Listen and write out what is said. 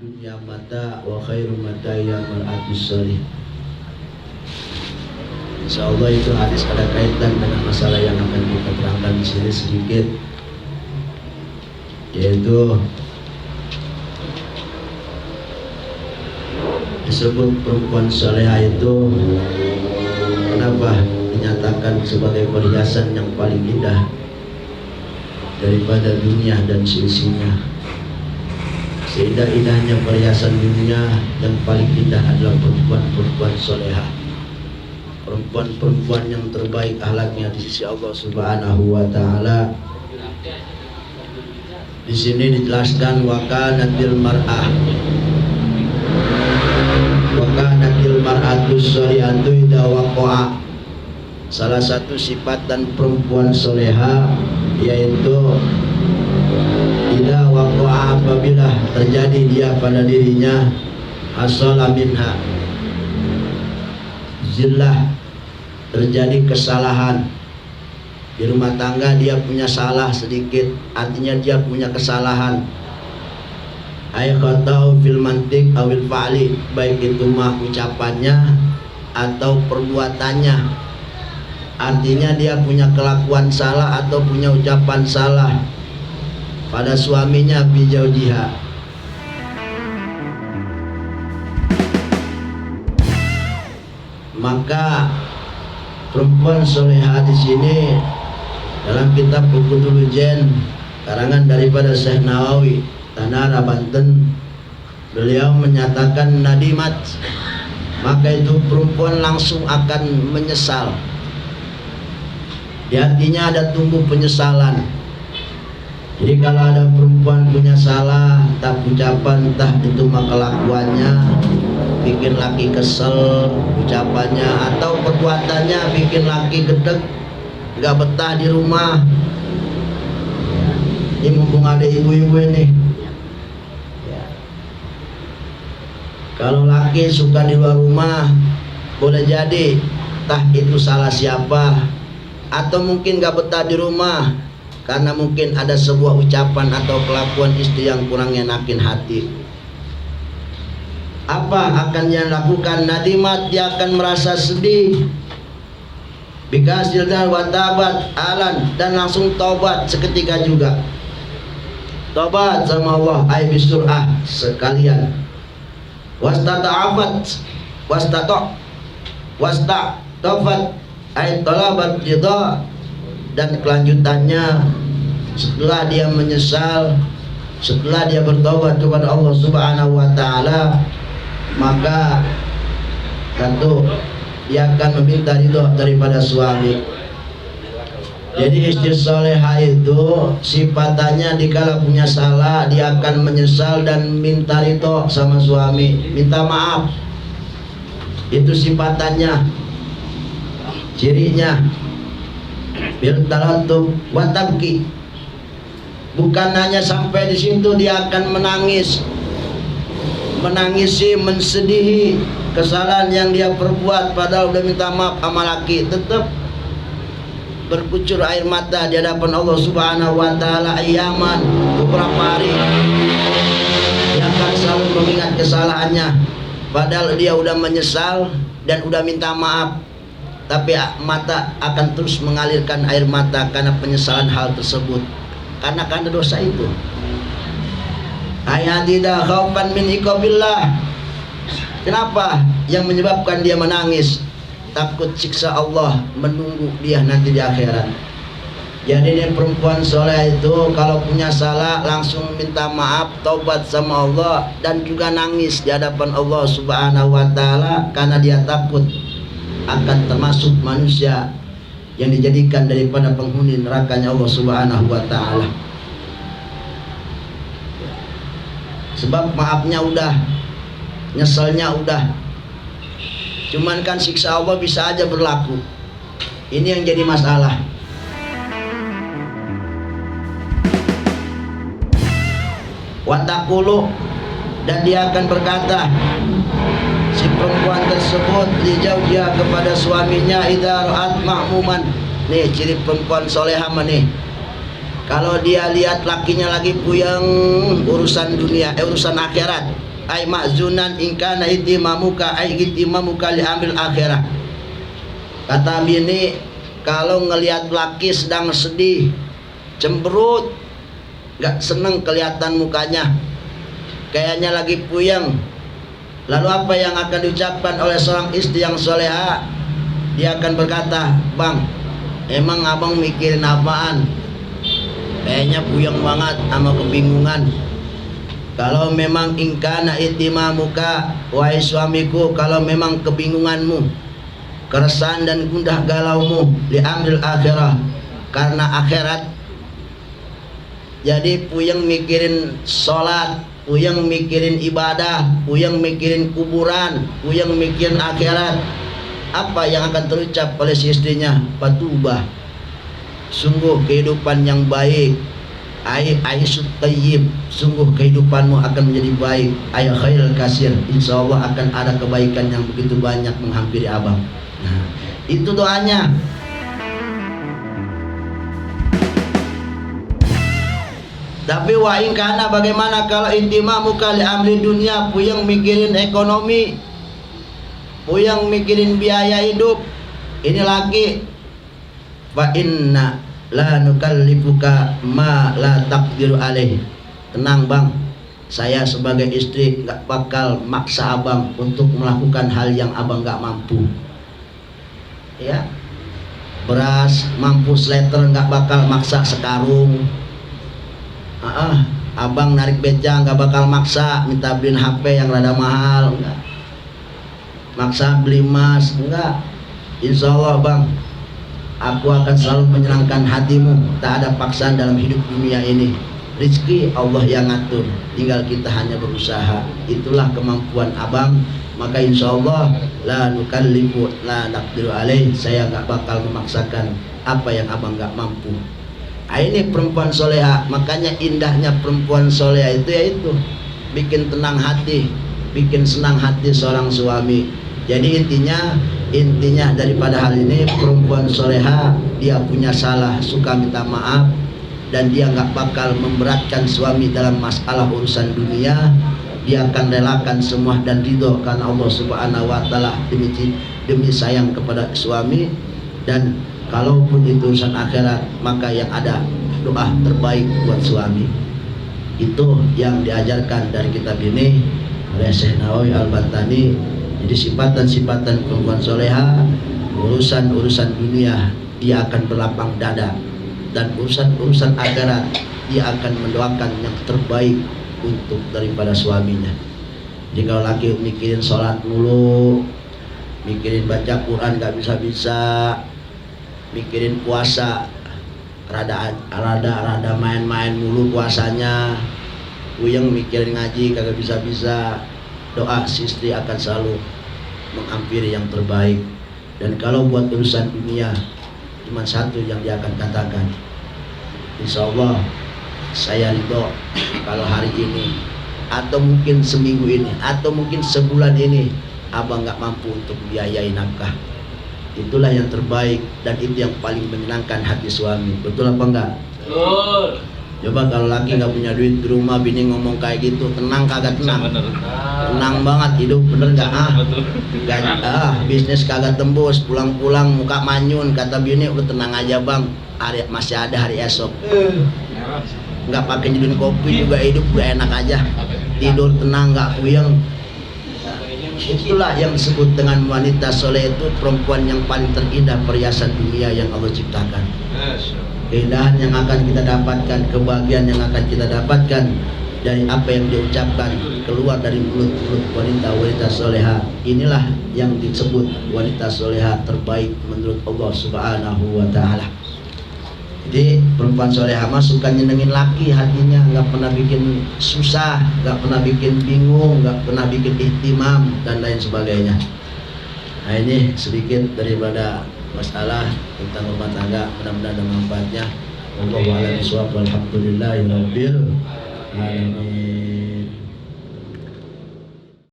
dunya mata wa khairu mata'il mar'atus salih. Insyaallah itu hadis ada kaitan dengan masalah yang akan kita terangkan di sini sedikit, yaitu disebut perempuan salehah itu kenapa dinyatakan sebagai perhiasan yang paling indah daripada dunia dan seisinya. Seindah-indahnya perhiasan dunia, yang paling indah adalah perempuan-perempuan salehah, perempuan-perempuan yang terbaik akhlaknya di sisi Allah Subhanahu wa taala. Di sini dijelaskan wa kanatil mar'atu sholihatu idza waqa'a. Salah satu sifat dan perempuan salehah yaitu idza waqa'a, apabila terjadi dia pada dirinya asala minha zillah, terjadi kesalahan di rumah tangga, dia punya salah sedikit, artinya dia punya kesalahan. Ay khata'u fil mantiq awil fa'li, baik itu mah ucapannya atau perbuatannya, artinya dia punya kelakuan salah atau punya ucapan salah pada suaminya bijaujiha. Maka perempuan solehah di sini dalam kitab Bukutul Jen karangan daripada Syekh Nawawi Tanara Banten, beliau menyatakan nadimat, maka itu perempuan langsung akan menyesal. Di hatinya ada tumbuh penyesalan. Jadi kalau ada perempuan punya salah, entah ucapan, entah itu mah kelakuannya bikin laki kesel, ucapannya atau perbuatannya bikin laki gedeg, gak betah di rumah. Ini mumpung ada ibu-ibu ini ya. Kalau laki suka di luar rumah, boleh jadi entah itu salah siapa, atau mungkin gak betah di rumah karena mungkin ada sebuah ucapan atau kelakuan istri yang kurang enakin hati. Apa akan dia lakukan? Nadimat, dia akan merasa sedih. Bikasil dan watabat alan, dan langsung taubat seketika juga. Taubat sama Allah ay bisur'ah sekalian. Wastata'afat wasta'tafat ay talabat ridha, dan kelanjutannya setelah dia menyesal, setelah dia bertobat kepada Allah Subhanahu wa taala, maka tentu dia akan meminta ridho daripada suami. Jadi istri salehah itu sifatannya dikala punya salah dia akan menyesal dan minta ridho sama suami, minta maaf. Itu sifatannya, cirinya. Bil talatub wa tabki. Bukan hanya sampai di situ, dia akan menangis, menangisi, mensedihi kesalahan yang dia perbuat padahal udah minta maaf sama laki, tetap berkucur air mata di hadapan Allah Subhanahu wa taala ayaman, beberapa hari. Dia akan selalu mengingat kesalahannya padahal dia udah menyesal dan udah minta maaf, tapi mata akan terus mengalirkan air mata karena penyesalan hal tersebut, karena dosa itu. Ayatida khaufan min iqabillah. Kenapa yang menyebabkan dia menangis? Takut siksa Allah menunggu dia nanti di akhirat. Jadi ini perempuan soleh itu kalau punya salah langsung minta maaf, taubat sama Allah, dan juga nangis di hadapan Allah Subhanahu wa taala karena dia takut akan termasuk manusia yang dijadikan daripada penghuni nerakanya Allah Subhanahu wa taala. Sebab maafnya udah, nyeselnya udah. Cuman kan siksa Allah bisa aja berlaku. Ini yang jadi masalah. Watakulu, dan dia akan berkata, si perempuan tersebut dijauh-jauh kepada suaminya idza ra'at ma'muman. Nih ciri perempuan solehah nih. Kalau dia lihat lakinya lagi puyeng urusan dunia, urusan akhirat, ay ma'zunan in kana ihtimamuka ay ihtimamuka li amril akhirah. Kata bini, kalau ngelihat laki sedang sedih, cemberut, gak seneng kelihatan mukanya, kayaknya lagi puyeng, lalu apa yang akan diucapkan oleh seorang istri yang soleha? Dia akan berkata, bang, emang abang mikirin apaan? Kayaknya puyeng banget sama kebingungan. Kalau memang ingkana ihtimamuka, wahai suamiku, kalau memang kebingunganmu, keresahan dan gundah galaumu liamril akhirah, karena akhirat, jadi puyeng mikirin sholat, puyeng mikirin ibadah, puyeng mikirin kuburan, puyeng mikirin akhirat, apa yang akan terucap oleh si istrinya? Fatubah, sungguh kehidupan yang baik, aisyut tayyib, sungguh kehidupanmu akan menjadi baik, ay khairul kasir, insyaallah akan ada kebaikan yang begitu banyak menghampiri abang. Nah, itu doanya. Tapi wa in kana, bagaimana kalau intimamuka li amri dunia, puyeng mikirin ekonomi, puyeng mikirin biaya hidup, ini laki, fa inna la nukallifuka ma la taqdiru alaih. Tenang bang, saya sebagai istri gak bakal maksa abang untuk melakukan hal yang abang gak mampu. Ya, beras mampu sleter, gak bakal maksa sekarung. Abang narik beca gak bakal maksa minta beliin HP yang rada mahal, enggak. Maksa beli emas, enggak. Insyaallah bang, aku akan selalu menyenangkan hatimu. Tak ada paksaan dalam hidup dunia ini. Rizki Allah yang ngatur, tinggal kita hanya berusaha. Itulah kemampuan abang. Maka insyaallah la nukallifu la naqdiru alaih, saya gak bakal memaksakan apa yang abang gak mampu. Ini perempuan soleha. Makanya indahnya perempuan soleha itu yaitu bikin tenang hati, bikin senang hati seorang suami. Jadi intinya daripada hal ini, perempuan soleha dia punya salah, suka minta maaf, dan dia nggak bakal memberatkan suami dalam masalah urusan dunia. Dia akan relakan semua dan ridho karena Allah Subhanahu wa taala demi sayang kepada suami. Dan kalaupun itu urusan akhirat, maka yang ada doa terbaik buat suami. Itu yang diajarkan dari kitab ini oleh Syekh Nawawi Al-Bantani. Jadi sifatan-sifatan perempuan soleha, urusan-urusan dunia dia akan berlapang dada, dan urusan-urusan akhirat dia akan mendoakan yang terbaik untuk daripada suaminya. Jadi kalau laki mikirin sholat mulu, mikirin baca Quran gak bisa-bisa, mikirin puasa rada main-main mulu puasanya, puyeng mikirin ngaji kagak bisa-bisa, doa si istri akan selalu menghampiri yang terbaik. Dan kalau buat urusan dunia, cuma satu yang dia akan katakan, insyaallah saya ridho kalau hari ini, atau mungkin seminggu ini, atau mungkin sebulan ini abang gak mampu untuk biayai nafkah. Itulah yang terbaik dan itu yang paling menyenangkan hati suami. Betul apa enggak? Betul. Coba kalau laki nggak punya duit di rumah, bini ngomong kayak gitu, tenang kagak tenang? Tenang banget hidup, bener nggak? Bisnis kagak tembus, pulang-pulang muka manyun, kata bini udah tenang aja bang, masih ada hari esok. Nggak pakai nyeduhin kopi juga hidup udah enak aja, tidur tenang nggak puyeng. Itulah yang disebut dengan wanita soleh, itu perempuan yang paling terindah perhiasan dunia yang Allah ciptakan. Keindahan yang akan kita dapatkan, kebahagiaan yang akan kita dapatkan dari apa yang diucapkan keluar dari mulut-mulut wanita-wanita soleha. Inilah yang disebut wanita soleha terbaik menurut Allah Subhanahu wa ta'ala. Jadi perempuan soleha mah suka nyenengin laki hatinya, nggak pernah bikin susah, nggak pernah bikin bingung, nggak pernah bikin ihtimam dan lain sebagainya. Nah ini sedikit daripada masalah tentang rumah tangga, mudah-mudahan ada manfaatnya. Wallahu a'lam bishawab, walhamdulillahirabbil alamin.